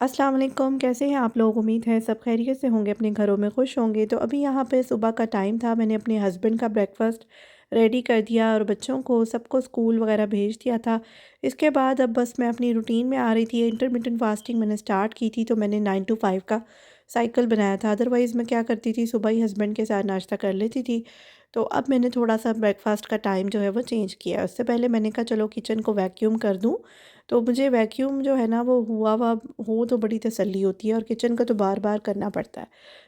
अस्सलाम वालेकुम, कैसे हैं आप लोग? उम्मीद है सब खैरियत से होंगे, अपने घरों में खुश होंगे। तो अभी यहाँ पे सुबह का टाइम था, मैंने अपने हस्बैंड का ब्रेकफ़ास्ट रेडी कर दिया और बच्चों को सबको स्कूल वगैरह भेज दिया था। इसके बाद अब बस मैं अपनी रूटीन में आ रही थी। इंटरमिटेंट फास्टिंग मैंने स्टार्ट की थी, तो मैंने 9 टू 5 का साइकिल बनाया था। अदरवाइज़ मैं क्या करती थी, सुबह ही हस्बैंड के साथ नाश्ता कर लेती थी। तो अब मैंने थोड़ा-सा ब्रेकफ़ास्ट का टाइम जो है वो चेंज किया है। उससे पहले मैंने कहा चलो किचन को वैक्यूम कर दूँ, तो मुझे वैक्यूम जो है ना वो हुआ हुआ हो तो बड़ी तसल्ली होती है, और किचन का तो बार-बार करना पड़ता है।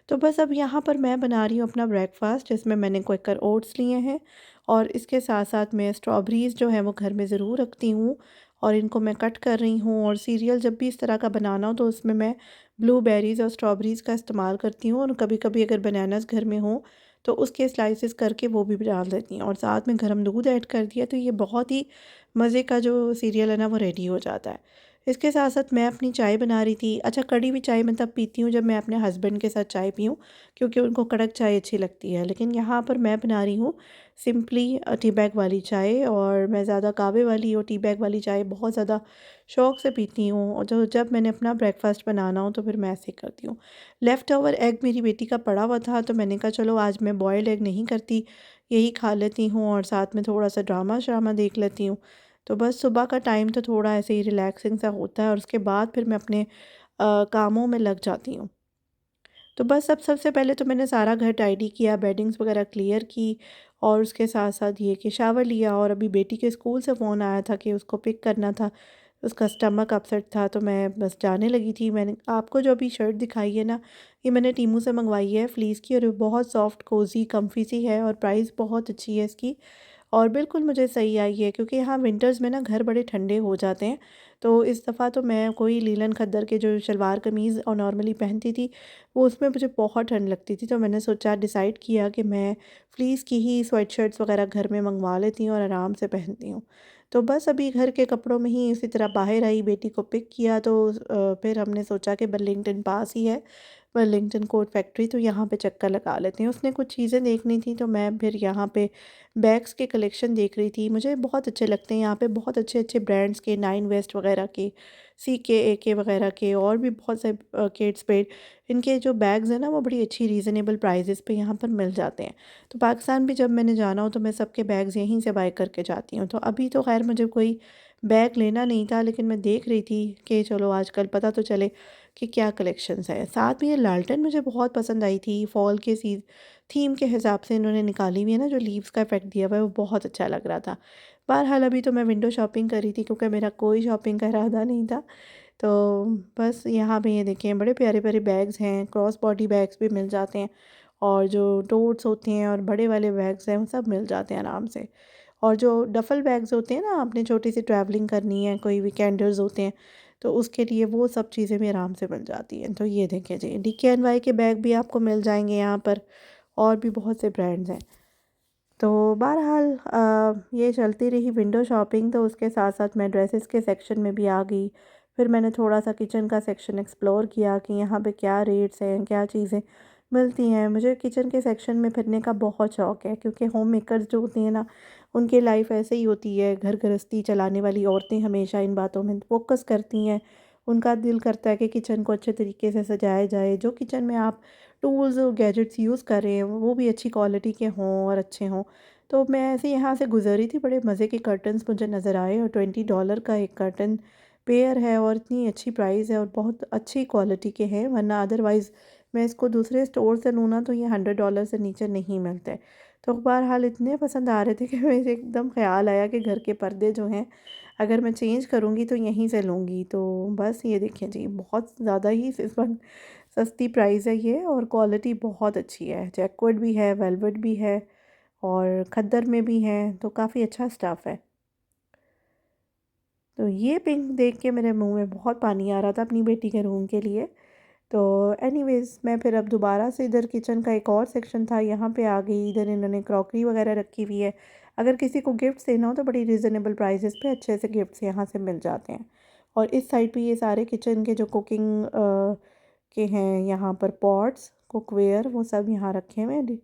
तो बस अब यहाँ पर मैं बना रही हूँ अपना ब्रेकफ़ास्ट, जिसमें मैंने क्विकर ओट्स लिए हैं, और इसके साथ-साथ मैं स्ट्रॉबेरीज़ जो हैं वो घर में ज़रूर रखती हूँ, और इनको मैं कट कर रही हूँ। और सीरियल जब भी इस तरह का बनाना हो तो उसमें मैं ब्लूबेरीज़ और स्ट्रॉबेरीज़ का इस्तेमाल करती हूँ, और कभी-कभी अगर बनानास घर में हो तो उसके स्लाइसेस करके वो भी डाल देती हूँ, और साथ में गर्म दूध ऐड कर दिया, तो ये बहुत ही मज़े का जो सीरियल है ना वो रेडी हो जाता है। इसके साथ-साथ मैं अपनी चाय बना रही थी। अच्छा, कड़ी हुई चाय मैं तब पीती हूँ जब मैं अपने हस्बैंड के साथ चाय पीऊँ, क्योंकि उनको कड़क चाय अच्छी लगती है। लेकिन यहाँ पर मैं बना रही हूँ सिंपली टी बैग वाली चाय, और मैं ज़्यादा कहवे वाली और टी बैग वाली चाय बहुत ज़्यादा शौक़ से पीती हूँ, और जो जब मैंने अपना ब्रेकफ़ास्ट बनाना हो तो फिर मैं ऐसे करती हूँ। लेफ़्ट ओवर एग मेरी बेटी का पड़ा हुआ था, तो मैंने कहा चलो आज मैं बॉइल्ड एग नहीं करती, यही खा लेती हूँ, और साथ में थोड़ा-सा ड्रामा-श्रामा देख लेती हूँ। तो बस सुबह का टाइम तो थोड़ा ऐसे ही रिलैक्सिंग सा होता है, और उसके बाद फिर मैं अपने कामों में लग जाती हूँ। तो बस अब सबसे पहले तो मैंने सारा घर टाइडी किया, बेडिंग्स वगैरह क्लियर की, और उसके साथ-साथ ये कि शावर लिया, और अभी बेटी के स्कूल से फ़ोन आया था कि उसको पिक करना था। उसका स्टमक अपसेट था, तो मैं बस जाने लगी थी। मैंने आपको जो अभी शर्ट दिखाई है ना, ये मैंने टीमू से मंगवाई है फ्लीस की, और ये बहुत सॉफ्ट, कोज़ी, कम्फी सी है, और प्राइस बहुत अच्छी है इसकी। और बिल्कुल मुझे सही आई है, क्योंकि यहाँ विंटर्स में ना घर बड़े ठंडे हो जाते हैं। तो इस दफ़ा तो मैं कोई लीलन खद्दर के जो शलवार कमीज़ और नॉर्मली पहनती थी, वो उसमें मुझे बहुत ठंड लगती थी। तो मैंने सोचा, डिसाइड किया कि मैं फ्लीस की ही स्वेट शर्ट्स वग़ैरह घर में मंगवा लेती हूँ और आराम से पहनती हूँ। तो बस अभी घर के कपड़ों में ही इसी तरह बाहर आई, बेटी को पिक किया, तो फिर हमने सोचा कि बर्लिंगटन पास ही है, बर्लिंगटन कोट फैक्ट्री, तो यहाँ पे चक्कर लगा लेते हैं। उसने कुछ चीज़ें देखनी थी, तो मैं फिर यहाँ पे बैग्स के कलेक्शन देख रही थी। मुझे बहुत अच्छे लगते हैं यहाँ पे, बहुत अच्छे-अच्छे ब्रांड्स के, नाइन वेस्ट वगैरह के, सीके, एके वगैरह के, और भी बहुत से केट स्पेड, इनके जो बैग्स हैं ना वो बड़ी अच्छी रीज़नेबल प्राइसेस पे यहाँ पर मिल जाते हैं। तो पाकिस्तान भी जब मैंने जाना हो तो मैं सबके बैग्स यहीं से बाय करके जाती हूँ। तो अभी तो ख़ैर मुझे कोई बैग लेना नहीं था, लेकिन मैं देख रही थी कि चलो आजकल पता तो चले कि क्या कलेक्शंस हैं। साथ में ये लालटेन मुझे बहुत पसंद आई थी, फॉल के थीम के हिसाब से इन्होंने निकाली हुई है ना, जो लीव्स का इफ़ेक्ट दिया हुआ है, वो बहुत अच्छा लग रहा था। बहरहाल अभी तो मैं विंडो शॉपिंग कर रही थी, क्योंकि मेरा कोई शॉपिंग का इरादा नहीं था। तो बस यहाँ पे ये देखें, बड़े प्यारे-प्यारे बैग्स हैं, क्रॉस बॉडी बैग्स भी मिल जाते हैं, और जो टोट्स होते हैं और बड़े वाले बैग्स हैं वो सब मिल जाते हैं आराम से। और जो डफ़ल बैग्स होते हैं ना, आपने छोटी सी ट्रैवलिंग करनी है, कोई वीकेंडर्स होते हैं, तो उसके लिए वो सब चीज़ें भी आराम से मिल जाती हैं। तो ये देखें जी, DKNY के बैग भी आपको मिल जाएँगे यहाँ पर, और भी बहुत से ब्रांड्स हैं। तो बहरहाल ये चलती रही विंडो शॉपिंग, तो उसके साथ-साथ मैं ड्रेसेस के सेक्शन में भी आ गई। फिर मैंने थोड़ा-सा किचन का सेक्शन एक्सप्लोर किया कि यहाँ पे क्या रेट्स हैं, क्या चीज़ें मिलती हैं। मुझे किचन के सेक्शन में फिरने का बहुत शौक है, क्योंकि होम मेकर्स जो होती हैं ना, उनकी लाइफ ऐसे ही होती है। घर गृहस्थी चलाने वाली औरतें हमेशा इन बातों में फ़ोकस करती हैं। उनका दिल करता है कि किचन को अच्छे तरीके से सजाया जाए। जो किचन में आप टूल्स और गैजेट्स यूज़ कर रहे हैं वो भी अच्छी क्वालिटी के हों और अच्छे हों। तो मैं ऐसे यहाँ से गुज़री थी, बड़े मज़े के कर्टन्स मुझे नज़र आए, और $20 का एक कर्टन पेयर है, और इतनी अच्छी प्राइस है, और बहुत अच्छी क्वालिटी के हैं, वरना अदरवाइज़ मैं इसको दूसरे स्टोर से लूँ ना तो ये $100 से नीचे नहीं मिलते। तो बहरहाल इतने पसंद आ रहे थे कि मुझे एकदम ख़्याल आया कि घर के पर्दे जो हैं, अगर मैं चेंज करूँगी तो यहीं से लूँगी। तो बस ये देखिए जी, बहुत ज़्यादा ही इस वक्त सस्ती प्राइस है ये, और क्वालिटी बहुत अच्छी है। जैकवर्ड भी है, वेलवेट भी है, और खद्दर में भी है, तो काफ़ी अच्छा स्टफ़ है। तो ये पिंक देख के मेरे मुँह में बहुत पानी आ रहा था अपनी बेटी के रूम के लिए। तो एनीवेज़ मैं फिर अब दोबारा से इधर किचन का एक और सेक्शन था, यहाँ पे आ गई। इधर इन्होंने क्रॉकरी वगैरह रखी हुई है। अगर किसी को गिफ्ट्स देना हो तो बड़ी रीज़नेबल प्राइसेस पे अच्छे से गिफ्ट्स यहाँ से मिल जाते हैं। और इस साइड पे ये सारे किचन के जो कुकिंग के हैं, यहाँ पर पॉट्स, कुकवेयर, वो सब यहाँ रखे हुए हैं।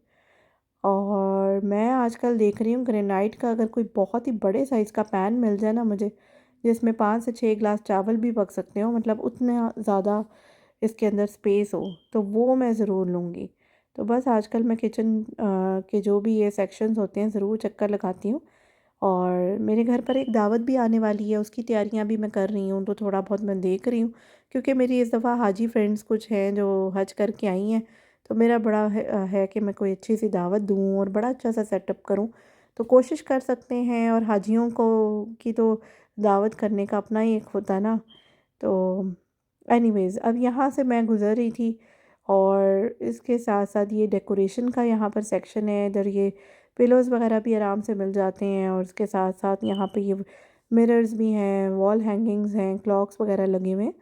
और मैं आजकल देख रही हूँ ग्रेनाइट का अगर कोई बहुत ही बड़े साइज़ का पैन मिल जाए ना मुझे, जिसमें 5 से 6 ग्लास चावल भी पक सकते हो, मतलब उतना ज़्यादा इसके अंदर स्पेस हो, तो वो मैं ज़रूर लूँगी। तो बस आजकल मैं किचन के जो भी ये सेक्शंस होते हैं ज़रूर चक्कर लगाती हूँ। और मेरे घर पर एक दावत भी आने वाली है, उसकी तैयारियां भी मैं कर रही हूँ, तो थोड़ा बहुत मैं देख रही हूँ, क्योंकि मेरी इस दफ़ा हाजी फ्रेंड्स कुछ हैं जो हज करके आई हैं। तो मेरा बड़ा है कि मैं कोई अच्छी सी दावत दूँ और बड़ा अच्छा सा सेटअप करूँ। तो कोशिश कर सकते हैं, और हाजियों को की तो दावत करने का अपना ही एक होता है ना। तो एनीवेज़ अब यहाँ से मैं गुज़र रही थी, और इसके साथ साथ ये डेकोरेशन का यहाँ पर सेक्शन है, इधर ये पिलोज़ वगैरह भी आराम से मिल जाते हैं, और उसके साथ साथ यहाँ पे ये मिरर्स भी हैं, वॉल हैंगिंग्स हैं, क्लॉक्स वगैरह लगे हुए हैं,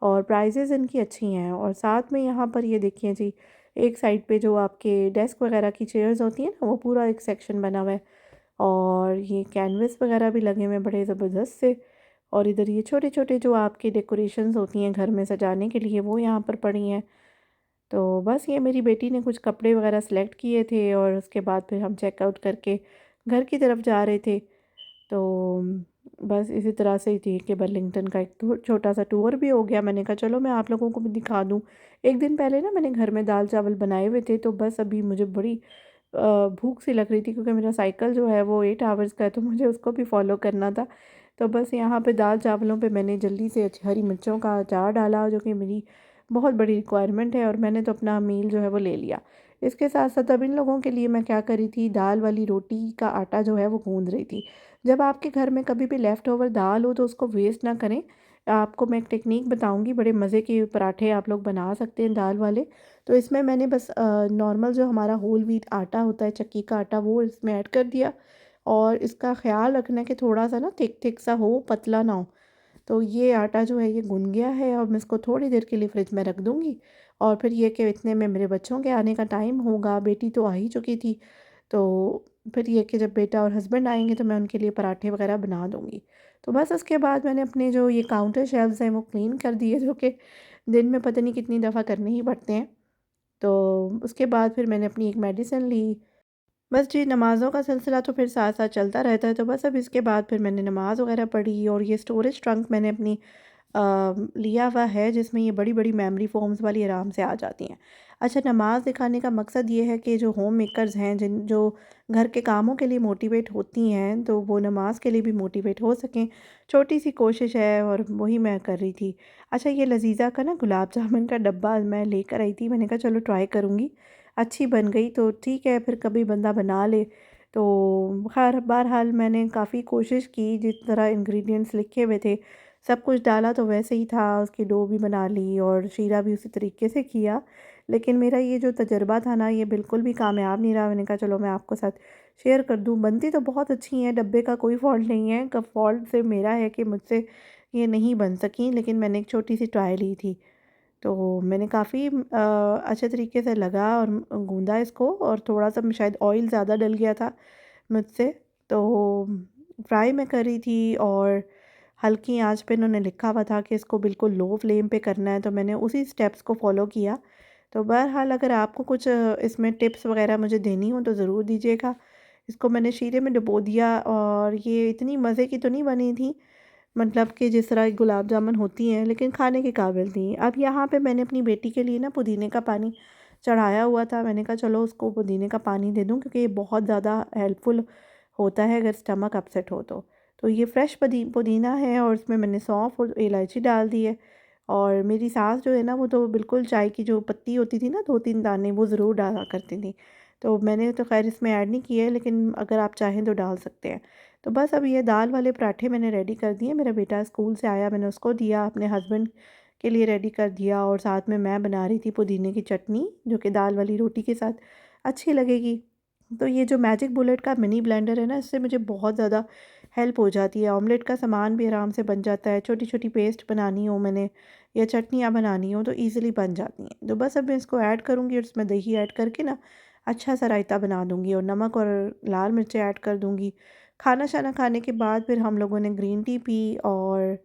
और प्राइजेज़ इनकी अच्छी हैं। और साथ में यहाँ पर ये देखिए जी, एक साइड पे जो आपके डेस्क वगैरह की चेयर्स होती हैं ना, वो पूरा एक सेक्शन बना हुआ है, और ये कैनवस वगैरह भी लगे हुए हैं बड़े ज़बरदस्त से। और इधर ये छोटे छोटे जो आपके डेकोरेशंस होती हैं घर में सजाने के लिए, वो यहाँ पर पड़ी हैं। तो बस ये मेरी बेटी ने कुछ कपड़े वगैरह सेलेक्ट किए थे, और उसके बाद फिर हम चेकआउट करके घर की तरफ जा रहे थे। तो बस इसी तरह से ही थी कि बर्लिंगटन का एक छोटा सा टूर भी हो गया। मैंने कहा चलो मैं आप लोगों को भी दिखा दूँ। एक दिन पहले ना मैंने घर में दाल चावल बनाए हुए थे, तो बस अभी मुझे बड़ी भूख सी लग रही थी, क्योंकि मेरा साइकिल जो है वो 8 आवर्स का है, तो मुझे उसको भी फॉलो करना था। तो बस यहाँ पे दाल चावलों पे मैंने जल्दी से हरी मिर्चों का अचार डाला, जो कि मेरी बहुत बड़ी रिक्वायरमेंट है, और मैंने तो अपना मील जो है वो ले लिया। इसके साथ साथ अब इन लोगों के लिए मैं क्या करी थी, दाल वाली रोटी का आटा जो है वो गूँध रही थी। जब आपके घर में कभी भी लेफ़्ट ओवर दाल हो, तो उसको वेस्ट ना करें। आपको मैं एक टेक्नीक बताऊँगी, बड़े मज़े के पराठे आप लोग बना सकते हैं दाल वाले। तो इसमें मैंने बस नॉर्मल जो हमारा होल व्हीट आटा होता है, चक्की का आटा, वो इसमें ऐड कर दिया, और इसका ख़्याल रखना है कि थोड़ा-सा ना थिक थिक सा हो, पतला ना हो। तो ये आटा जो है ये गुन गया है, और मैं इसको थोड़ी देर के लिए फ्रिज में रख दूँगी, और फिर ये कि इतने में मेरे बच्चों के आने का टाइम होगा, बेटी तो आ ही चुकी थी। तो फिर ये कि जब बेटा और हस्बैंड आएँगे तो मैं उनके लिए पराठे वग़ैरह बना दूँगी। तो बस उसके बाद मैंने अपने जो ये काउंटर शेल्व्स हैं वो क्लीन कर दिए, जो कि दिन में पता नहीं कितनी दफ़ा करने ही पड़ते हैं। तो उसके बाद फिर मैंने अपनी एक मेडिसिन ली। बस जी, नमाज़ों का सिलसिला तो फिर साथ-साथ चलता रहता है, तो बस अब इसके बाद फिर मैंने नमाज़ वग़ैरह पढ़ी, और ये स्टोरेज ट्रंक मैंने अपनी लिया हुआ है, जिसमें ये बड़ी-बड़ी मेमोरी फ़ोम्स वाली आराम से आ जाती हैं। अच्छा, नमाज़ दिखाने का मकसद ये है कि जो होम मेकर्स हैं, जो घर के कामों के लिए मोटिवेट होती हैं, तो वो नमाज़ के लिए भी मोटिवेट हो सकें। छोटी-सी कोशिश है, और वही मैं कर रही थी। अच्छा, ये लज़ीज़ा का ना गुलाब जामुन का डब्बा मैं लेकर आई थी, मैंने कहा चलो ट्राई करूँगी। अच्छी बन गई तो ठीक है, फिर कभी बंदा बना ले। तो ख़ैर बहरहाल मैंने काफ़ी कोशिश की, जिस तरह इंग्रीडिएंट्स लिखे हुए थे सब कुछ डाला तो वैसे ही था, उसकी डो भी बना ली और शीरा भी उसी तरीके से किया। लेकिन मेरा ये जो तजुर्बा था ना, ये बिल्कुल भी कामयाब नहीं रहा। मैंने कहा चलो मैं आपको साथ शेयर कर दूँ। बनती तो बहुत अच्छी हैं, डब्बे का कोई फ़ॉल्ट नहीं है, क फ़ॉल्ट सिर्फ़ मेरा है कि मुझसे ये नहीं बन सकी, लेकिन मैंने एक छोटी-सी ट्राई ली थी। तो मैंने काफ़ी अच्छे तरीके से लगा और गूँधा इसको, और थोड़ा-सा शायद ऑयल ज़्यादा डल गया था मुझसे। तो फ्राई मैं कर रही थी, और हल्की आंच पे इन्होंने लिखा हुआ था कि इसको बिल्कुल लो फ्लेम पे करना है, तो मैंने उसी स्टेप्स को फॉलो किया। तो बहरहाल अगर आपको कुछ इसमें टिप्स वगैरह मुझे देनी हो तो ज़रूर दीजिएगा। इसको मैंने शीरे में डुबो दिया, और ये इतनी मज़े की तो नहीं बनी थी, मतलब कि जिस तरह की गुलाब जामुन होती हैं, लेकिन खाने के काबिल थी। अब यहाँ पे मैंने अपनी बेटी के लिए ना पुदीने का पानी चढ़ाया हुआ था। मैंने कहा चलो उसको पुदीने का पानी दे दूँ, क्योंकि ये बहुत ज़्यादा हेल्पफुल होता है अगर स्टमक अपसेट हो तो। तो ये फ्रेश पुदीना है, और उसमें मैंने सौंफ और इलायची डाल दी है। और मेरी सास जो है ना, वो तो बिल्कुल चाय की जो पत्ती होती थी ना, 2-3 दाने, वो ज़रूर डाला करती थी। तो मैंने तो ख़ैर इसमें ऐड नहीं किए, लेकिन अगर आप चाहें तो डाल सकते हैं। तो बस अब ये दाल वाले पराठे मैंने रेडी कर दिए। मेरा बेटा स्कूल से आया, मैंने उसको दिया, अपने हस्बैंड के लिए रेडी कर दिया, और साथ में मैं बना रही थी पुदीने की चटनी, जो कि दाल वाली रोटी के साथ अच्छी लगेगी। तो ये जो मैजिक बुलेट का मिनी ब्लेंडर है ना, इससे मुझे बहुत ज़्यादा हेल्प हो जाती है। ऑमलेट का सामान भी आराम से बन जाता है, छोटी-छोटी पेस्ट बनानी हो मैंने, या चटनियाँ बनानी हो, तो ईज़िली बन जाती हैं। तो बस अब मैं इसको ऐड करूँगी, और इसमें दही ऐड करके ना अच्छा सा रायता बना दूँगी, और नमक और लाल मिर्चें ऐड कर दूँगी। खाना-शाना खाने के बाद फिर हम लोगों ने ग्रीन टी पी, और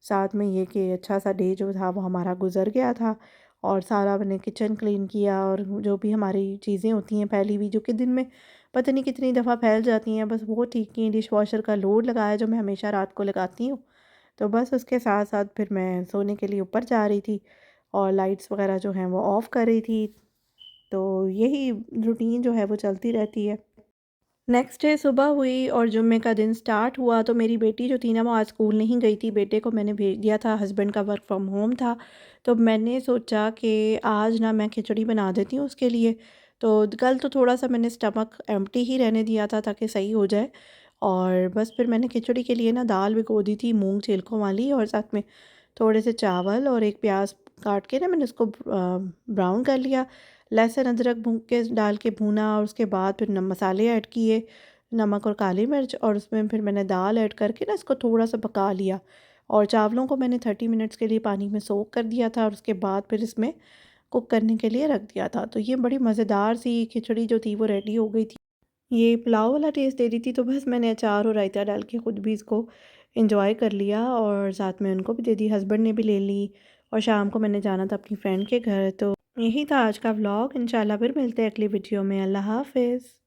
साथ में ये कि अच्छा सा डे जो था वो हमारा गुज़र गया था। और सारा मैंने किचन क्लीन किया, और जो भी हमारी चीज़ें होती हैं फैली हुई, जो कि दिन में पता नहीं कितनी दफ़ा फैल जाती हैं, बस वो ठीक की। डिश वॉशर का लोड लगाया, जो मैं हमेशा रात को लगाती हूँ। तो बस उसके साथ-साथ फिर मैं सोने के लिए ऊपर जा रही थी और लाइट्स वग़ैरह जो हैं वो ऑफ़ कर रही थी। तो यही रूटीन जो है वो चलती रहती है। नेक्स्ट डे सुबह हुई और जुम्मे का दिन स्टार्ट हुआ, तो मेरी बेटी जो थी ना वो आज स्कूल नहीं गई थी। बेटे को मैंने भेज दिया था, हस्बैंड का वर्क फ्रॉम होम था। तो मैंने सोचा कि आज ना मैं खिचड़ी बना देती हूँ उसके लिए। तो कल तो थोड़ा-सा मैंने स्टमक एम्प्टी ही रहने दिया था ताकि सही हो जाए। और बस फिर मैंने खिचड़ी के लिए ना दाल भिगो दी थी मूँग छिलकों वाली, और साथ में थोड़े से चावल और एक प्याज काट के ना मैंने उसको ब्राउन कर लिया। लहसुन अदरक भून के डाल के भूना, और उसके बाद फिर मसाले ऐड किए, नमक और काली मिर्च, और उसमें फिर मैंने दाल ऐड करके ना इसको थोड़ा सा पका लिया। और चावलों को मैंने 30 मिनट्स के लिए पानी में सोक कर दिया था, और उसके बाद फिर इसमें कुक करने के लिए रख दिया था। तो ये बड़ी मज़ेदार सी खिचड़ी जो थी वो रेडी हो गई थी। ये पुलाव वाला टेस्ट दे रही थी, तो बस मैंने अचार और रायता डाल के ख़ुद भी इसको एंजॉय कर लिया, और साथ में उनको भी दे दी, हस्बैंड ने भी ले ली। और शाम को मैंने जाना था अपनी फ्रेंड के घर। तो यही था आज का व्लॉग। इंशाल्लाह फिर मिलते हैं अगली वीडियो में। अल्लाह हाफ़िज़।